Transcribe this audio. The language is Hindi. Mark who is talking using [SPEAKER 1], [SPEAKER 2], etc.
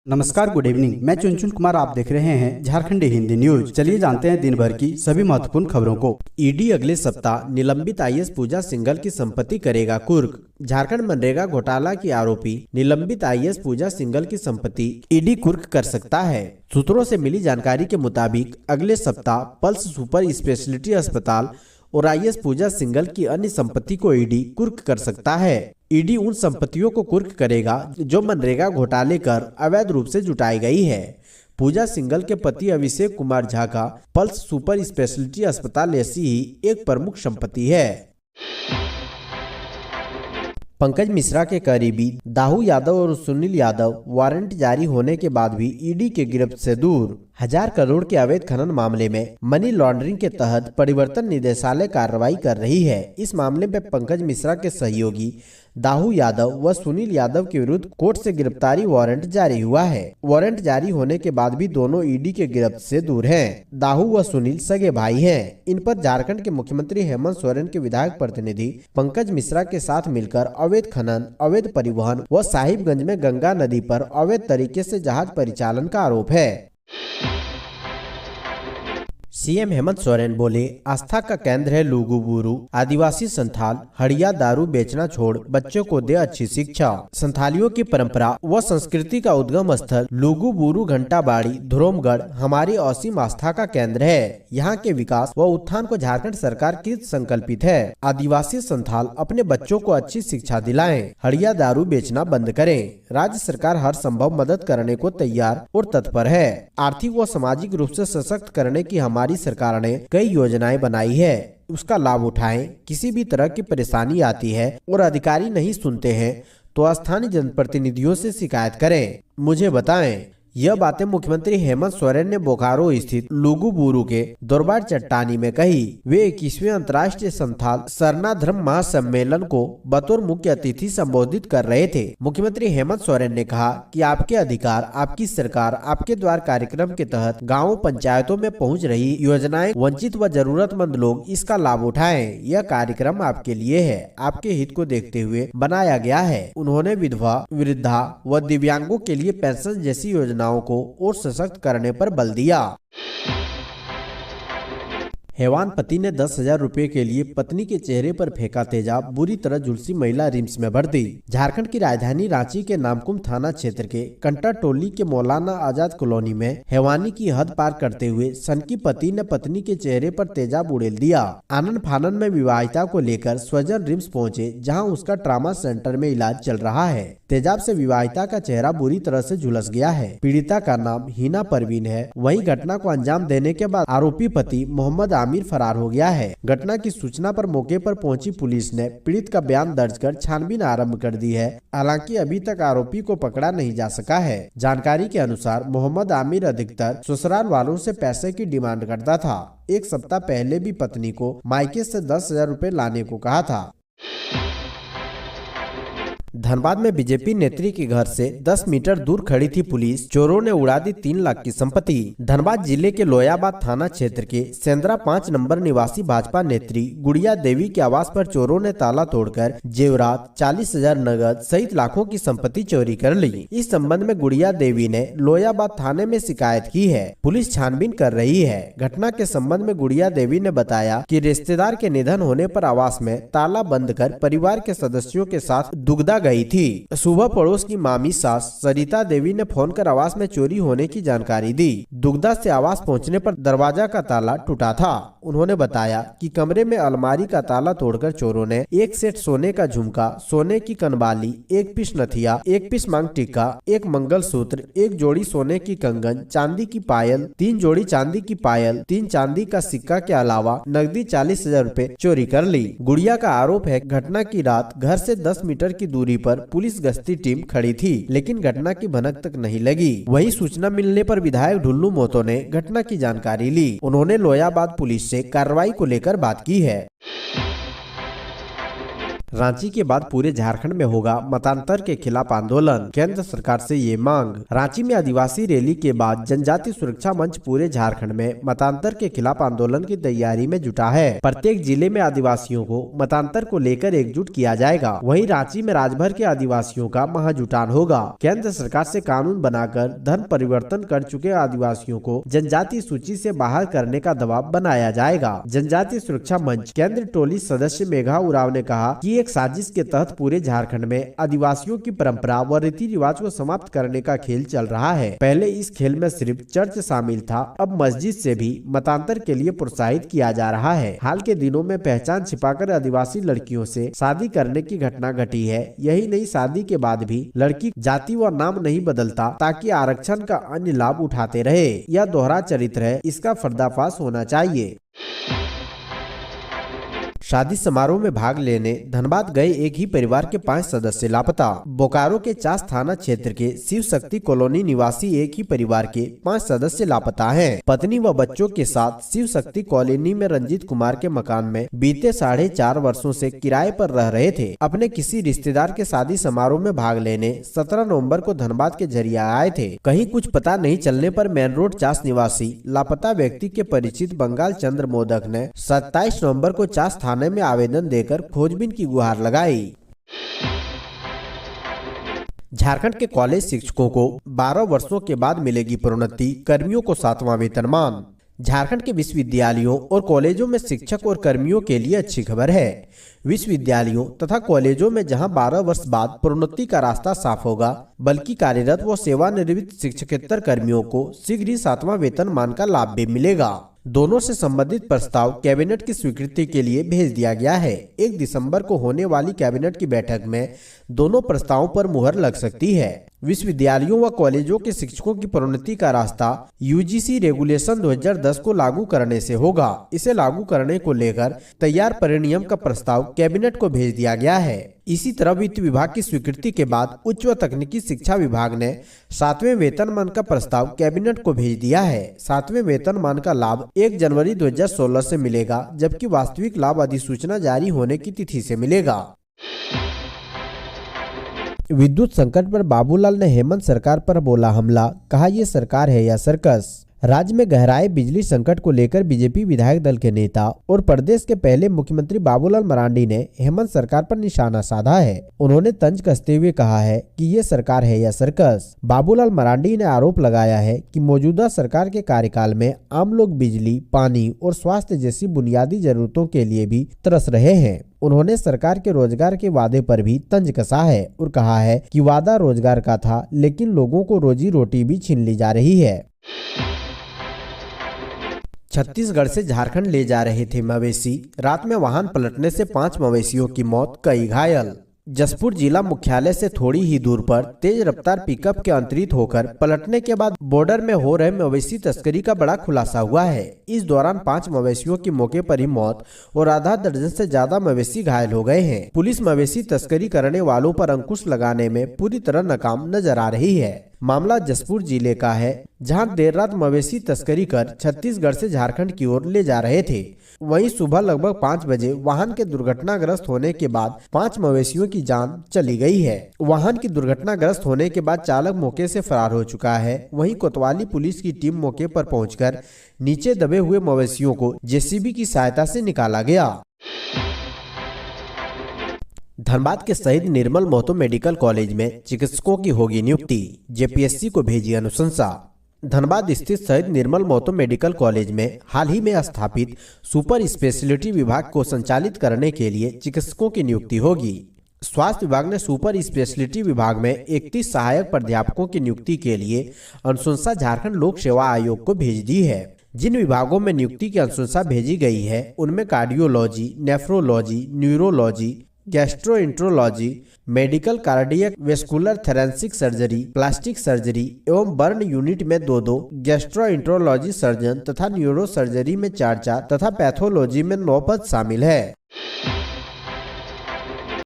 [SPEAKER 1] नमस्कार, गुड इवनिंग। मैं चुनचुन कुमार, आप देख रहे हैं झारखंडी हिंदी न्यूज। चलिए जानते हैं दिन भर की सभी महत्वपूर्ण खबरों को।
[SPEAKER 2] ईडी अगले सप्ताह निलंबित आईएएस पूजा सिंघल की संपत्ति करेगा कुर्क। झारखंड मनरेगा घोटाला की आरोपी निलंबित आईएएस पूजा सिंघल की संपत्ति ईडी कुर्क कर सकता है। सूत्रों से मिली जानकारी के मुताबिक अगले सप्ताह पल्स सुपर स्पेशलिटी अस्पताल और आईएएस पूजा सिंघल की अन्य संपत्ति को ईडी कुर्क कर सकता है। ईडी उन संपत्तियों को कुर्क करेगा जो मनरेगा घोटाले कर अवैध रूप से जुटाई गई है। पूजा सिंघल के पति अभिषेक कुमार झा का पल्स सुपर स्पेशलिटी अस्पताल ऐसी ही एक प्रमुख संपत्ति है। पंकज मिश्रा के करीबी दाऊ यादव और सुनील यादव वारंट जारी होने के बाद भी ईडी के गिरफ्त से दूर। 1000 करोड़ के अवैध खनन मामले में मनी लॉन्ड्रिंग के तहत परिवर्तन निदेशालय कार्रवाई कर रही है। इस मामले में पंकज मिश्रा के सहयोगी दाऊ यादव व सुनील यादव के विरुद्ध कोर्ट से गिरफ्तारी वारंट जारी हुआ है। वारंट जारी होने के बाद भी दोनों ईडी के गिरफ्त से दूर हैं। दाऊ व सुनील सगे भाई हैं। इन पर झारखंड के मुख्यमंत्री हेमंत सोरेन के विधायक प्रतिनिधि पंकज मिश्रा के साथ मिलकर अवैध खनन, अवैध परिवहन व साहिबगंज में गंगा नदी पर अवैध तरीके से जहाज परिचालन का आरोप है। सीएम हेमंत सोरेन बोले, आस्था का केंद्र है लुगुबुरु। आदिवासी संथाल हड़िया दारू बेचना छोड़ बच्चों को दे अच्छी शिक्षा। संथालियों की परंपरा व संस्कृति का उद्गम स्थल लुगुबुरु घंटाबाड़ी ध्रुवगढ़ हमारी असीम आस्था का केंद्र है। यहाँ के विकास व उत्थान को झारखंड सरकार कृत संकल्पित है। आदिवासी संथाल अपने बच्चों को अच्छी शिक्षा दिलाएं, हड़िया दारू बेचना बंद करें। राज्य सरकार हर संभव मदद करने को तैयार और तत्पर है। आर्थिक व सामाजिक रूप से सशक्त करने की हमारी सरकार ने कई योजनाएं बनाई है, उसका लाभ उठाएं। किसी भी तरह की परेशानी आती है और अधिकारी नहीं सुनते हैं तो स्थानीय जनप्रतिनिधियों से शिकायत करें, मुझे बताएं। यह बातें मुख्यमंत्री हेमंत सोरेन ने बोकारो स्थित लुगुबुरु के दरबार चट्टानी में कही। वे 21वें अंतर्राष्ट्रीय संथाल सरना धर्म महासम्मेलन को बतौर मुख्य अतिथि संबोधित कर रहे थे। मुख्यमंत्री हेमंत सोरेन ने कहा कि आपके अधिकार, आपकी सरकार, आपके द्वार कार्यक्रम के तहत गाँव पंचायतों में पहुँच रही योजनाएं वंचित व जरूरतमंद लोग इसका लाभ उठाएं। यह कार्यक्रम आपके लिए है, आपके हित को देखते हुए बनाया गया है। उन्होंने विधवा, वृद्धा व दिव्यांगों के लिए पेंशन जैसी योजना को और सशक्त करने पर बल दिया। हैवान पति ने 10,000 रुपए के लिए पत्नी के चेहरे पर फेंका तेजाब, बुरी तरह झुलसी महिला रिम्स में भर्ती। झारखंड की राजधानी रांची के नामकुम थाना क्षेत्र के कंटा टोली के मौलाना आजाद कॉलोनी में हैवानी की हद पार करते हुए सनकी पति ने पत्नी के चेहरे पर तेजाब उड़ेल दिया। आनन फानन में विवाहिता को लेकर स्वजन रिम्स पहुँचे, जहाँ उसका ट्रामा सेंटर में इलाज चल रहा है। तेजाब से विवाहिता का चेहरा बुरी तरह से झुलस गया है। पीड़िता का नाम हिना परवीन है। वहीं घटना को अंजाम देने के बाद आरोपी पति मोहम्मद आमिर फरार हो गया है। घटना की सूचना पर मौके पर पहुंची पुलिस ने पीड़ित का बयान दर्ज कर छानबीन आरंभ कर दी है। हालांकि अभी तक आरोपी को पकड़ा नहीं जा सका है। जानकारी के अनुसार मोहम्मद आमिर अधिकतर ससुराल वालों से पैसे की डिमांड करता था। एक सप्ताह पहले भी पत्नी को मायके से 10,000 रुपए लाने को कहा था। धनबाद में बीजेपी नेत्री के घर से 10 मीटर दूर खड़ी थी पुलिस, चोरों ने उड़ा दी 3 लाख की संपत्ति। धनबाद जिले के लोयाबाद थाना क्षेत्र के सेंद्रा 5 नंबर निवासी भाजपा नेत्री गुड़िया देवी के आवास पर चोरों ने ताला तोड़कर जेवरात, 40,000 नगद सहित लाखों की संपत्ति चोरी कर ली। इस संबंध में गुड़िया देवी ने लोयाबाद थाने में शिकायत की है। पुलिस छानबीन कर रही है। घटना के संबंध में गुड़िया देवी ने बताया कि रिश्तेदार के निधन होने पर आवास में ताला बंद कर परिवार के सदस्यों के साथ दुगदा गई थी। सुबह पड़ोस की मामी सास सरिता देवी ने फोन कर आवास में चोरी होने की जानकारी दी। दुगदा से आवास पहुंचने पर दरवाजा का ताला टूटा था। उन्होंने बताया कि कमरे में अलमारी का ताला तोड़कर चोरों ने एक सेट सोने का झुमका, सोने की कनबाली, एक पीस नथिया, एक पीस मांग टिक्का, एक मंगलसूत्र, एक जोड़ी सोने की कंगन, चांदी की पायल, 3 जोड़ी चांदी की पायल, 3 चांदी का सिक्का के अलावा नकदी 40,000 रुपए चोरी कर ली। गुड़िया का आरोप है घटना की रात घर से 10 मीटर की दूरी पर पुलिस गश्ती टीम खड़ी थी, लेकिन घटना की भनक तक नहीं लगी। वही सूचना मिलने पर विधायक ढुल्लू मोतो ने घटना की जानकारी ली। उन्होंने लोयाबाद पुलिस से कार्रवाई को लेकर बात की है। रांची के बाद पूरे झारखंड में होगा मतांतर के खिलाफ आंदोलन, केंद्र सरकार से ये मांग। रांची में आदिवासी रैली के बाद जनजाति सुरक्षा मंच पूरे झारखंड में मतांतर के खिलाफ आंदोलन की तैयारी में जुटा है। प्रत्येक जिले में आदिवासियों को मतांतर को लेकर एकजुट किया जाएगा। वहीं रांची में राज्यभर के आदिवासियों का महाजुटान होगा। केंद्र सरकार से कानून बनाकर धर्म परिवर्तन कर चुके आदिवासियों को जनजाति सूची से बाहर करने का दबाव बनाया जाएगा। जनजाति सुरक्षा मंच केंद्र टोली सदस्य मेघा उरांव ने कहा कि एक साजिश के तहत पूरे झारखंड में आदिवासियों की परंपरा व रीति रिवाज को समाप्त करने का खेल चल रहा है। पहले इस खेल में सिर्फ चर्च शामिल था, अब मस्जिद से भी मतांतर के लिए प्रोत्साहित किया जा रहा है। हाल के दिनों में पहचान छिपाकर आदिवासी लड़कियों से शादी करने की घटना घटी है। यही नहीं, शादी के बाद भी लड़की जाति व नाम नहीं बदलता ताकि आरक्षण का अन्य लाभ उठाते रहे। यह दोहरा चरित्र है, इसका पर्दाफाश होना चाहिए। शादी समारोह में भाग लेने धनबाद गए एक ही परिवार के 5 सदस्य लापता। बोकारो के चास थाना क्षेत्र के शिव शक्ति कॉलोनी निवासी एक ही परिवार के 5 सदस्य लापता हैं। पत्नी व बच्चों के साथ शिव शक्ति कॉलोनी में रंजीत कुमार के मकान में बीते 4.5 वर्षों से किराए पर रह रहे थे। अपने किसी रिश्तेदार के शादी समारोह में भाग लेने 17 नवम्बर को धनबाद के जरिया आए थे। कहीं कुछ पता नहीं चलने पर मेन रोड चास निवासी लापता व्यक्ति के परिचित बंगाल चंद्र मोदक ने 27 नवम्बर को चास थाने में आवेदन देकर खोजबीन की गुहार लगाई। झारखंड के कॉलेज शिक्षकों को 12 वर्षों के बाद मिलेगी प्रोन्नति, कर्मियों को 7वां वेतनमान। झारखंड के विश्वविद्यालयों और कॉलेजों में शिक्षक और कर्मियों के लिए अच्छी खबर है। विश्वविद्यालयों तथा कॉलेजों में जहां 12 वर्ष बाद प्रोन्नति का रास्ता साफ होगा, बल्कि कार्यरत व सेवानिवृत्त शिक्षकेतर कर्मियों को शीघ्र ही 7वां वेतनमान का लाभ भी मिलेगा। दोनों से संबंधित प्रस्ताव कैबिनेट की स्वीकृति के लिए भेज दिया गया है। 1 दिसंबर को होने वाली कैबिनेट की बैठक में दोनों प्रस्तावों पर मुहर लग सकती है। विश्वविद्यालयों व कॉलेजों के शिक्षकों की प्रोन्नति का रास्ता यूजीसी रेगुलेशन 2010 को लागू करने से होगा। इसे लागू करने को लेकर तैयार परिनियम का प्रस्ताव कैबिनेट को भेज दिया गया है। इसी तरह वित्त विभाग की स्वीकृति के बाद उच्च व तकनीकी शिक्षा विभाग ने 7वें वेतनमान का प्रस्ताव कैबिनेट को भेज दिया है। 7वें वेतनमान का लाभ 1 जनवरी 2016 से मिलेगा, जबकि वास्तविक लाभ अधिसूचना जारी होने की तिथि से मिलेगा। विद्युत संकट पर बाबूलाल ने हेमंत सरकार पर बोला हमला, कहा ये सरकार है या सर्कस। राज्य में गहराए बिजली संकट को लेकर बीजेपी विधायक दल के नेता और प्रदेश के पहले मुख्यमंत्री बाबूलाल मरांडी ने हेमंत सरकार पर निशाना साधा है। उन्होंने तंज कसते हुए कहा है कि ये सरकार है या सर्कस। बाबूलाल मरांडी ने आरोप लगाया है कि मौजूदा सरकार के कार्यकाल में आम लोग बिजली, पानी और स्वास्थ्य जैसी बुनियादी जरूरतों के लिए भी तरस रहे हैं। उन्होंने सरकार के रोजगार के वादे पर भी तंज कसा है और कहा है कि वादा रोजगार का था, लेकिन लोगों को रोजी रोटी भी छीन ली जा रही है। छत्तीसगढ़ से झारखंड ले जा रहे थे मवेशी, रात में वाहन पलटने से 5 मवेशियों की मौत, कई घायल। जसपुर जिला मुख्यालय से थोड़ी ही दूर पर तेज रफ्तार पिकअप के अंतरित होकर पलटने के बाद बॉर्डर में हो रहे मवेशी तस्करी का बड़ा खुलासा हुआ है। इस दौरान 5 मवेशियों की मौके पर ही मौत और आधा दर्जन से ज्यादा मवेशी घायल हो गए हैं। पुलिस मवेशी तस्करी करने वालों पर अंकुश लगाने में पूरी तरह नाकाम नजर आ रही है। मामला जसपुर जिले का है, जहां देर रात मवेशी तस्करी कर छत्तीसगढ़ से झारखंड की ओर ले जा रहे थे। वहीं सुबह लगभग 5 बजे वाहन के दुर्घटनाग्रस्त होने के बाद 5 मवेशियों की जान चली गई है। वाहन की दुर्घटनाग्रस्त होने के बाद चालक मौके से फरार हो चुका है। वहीं कोतवाली पुलिस की टीम मौके पर पहुंचकर नीचे दबे हुए मवेशियों को जेसीबी की सहायता से निकाला गया। धनबाद के शहीद निर्मल महतो मेडिकल कॉलेज में चिकित्सकों की होगी नियुक्ति, जेपीएससी को भेजी अनुशंसा। धनबाद स्थित शहीद निर्मल महतो मेडिकल कॉलेज में हाल ही में स्थापित सुपर स्पेशलिटी विभाग को संचालित करने के लिए चिकित्सकों की नियुक्ति होगी। स्वास्थ्य विभाग ने सुपर स्पेशलिटी विभाग में 31 सहायक प्राध्यापकों की नियुक्ति के लिए अनुशंसा झारखंड लोक सेवा आयोग को भेज दी है। जिन विभागों में नियुक्ति की अनुशंसा भेजी गई है उनमें cardiology, nephrology, neurology, gastroenterology, medical cardiac vascular thoracic surgery, plastic surgery एवं बर्न यूनिट में 2-2, गैस्ट्रोएंट्रोलॉजी सर्जन तथा न्यूरो सर्जरी में 4-4 तथा पैथोलॉजी में 9 पद शामिल है।